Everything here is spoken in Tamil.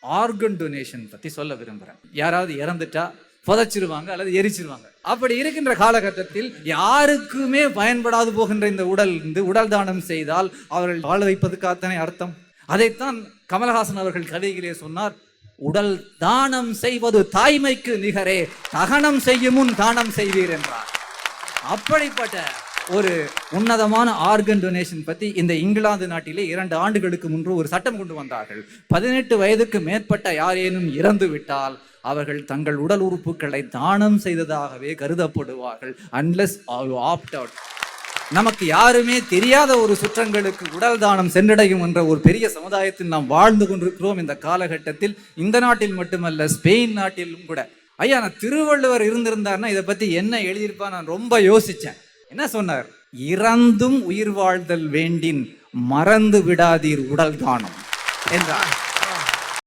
ஆர்கன் டொனேஷன் பத்தி சொல்ல விரும்புறேன். யாராவது இறந்துட்டா புதைச்சிருவாங்க அல்லது எரிச்சிருவாங்க. அப்படி இருக்கின்ற காலகட்டத்தில் யாருக்குமே பயன்படாது போகின்ற இந்த உடல் தானம் செய்தால் அவர்கள் வாழ வைப்பதுக்காகத்தானே அர்த்தம். அதைத்தான் கமலஹாசன் அவர்கள் கதையிலே சொன்னார், உடல் தானம் செய்வது தாய்மைக்கு நிகரே, தகனம் செய்யும் முன் தானம் செய்வீர் என்றார். அப்படிப்பட்ட ஒரு உன்னதமான ஆர்கன் டொனேஷன் பத்தி இந்த இங்கிலாந்து நாட்டிலே 2 ஆண்டுகளுக்கு முன்பு ஒரு சட்டம் கொண்டு வந்தார்கள். 18 வயதுக்கு மேற்பட்ட யாரேனும் இறந்து விட்டால் அவர்கள் தங்கள் உடல் உறுப்புகளை தானம் செய்ததாகவே கருதப்படுவார்கள். Unless opt out. நமக்கு யாருமே தெரியாத ஒரு சுற்றங்களுக்கு உடல் தானம் சென்றடையும் என்ற ஒரு பெரிய சமுதாயத்தில் நாம் வாழ்ந்து கொண்டிருக்கிறோம் இந்த காலகட்டத்தில். இந்த நாட்டில் மட்டுமல்ல, ஸ்பெயின் நாட்டிலும் கூட. ஐயா, நான் திருவள்ளுவர் இருந்திருந்தார்னா இதை பத்தி என்ன எழுதியிருப்பா நான் ரொம்ப யோசிச்சேன். என்ன சொன்னார்? இறந்தும் உயிர் வாழ்தல் வேண்டின் மறந்து விடாதீர் உடல் தானம் என்றார்.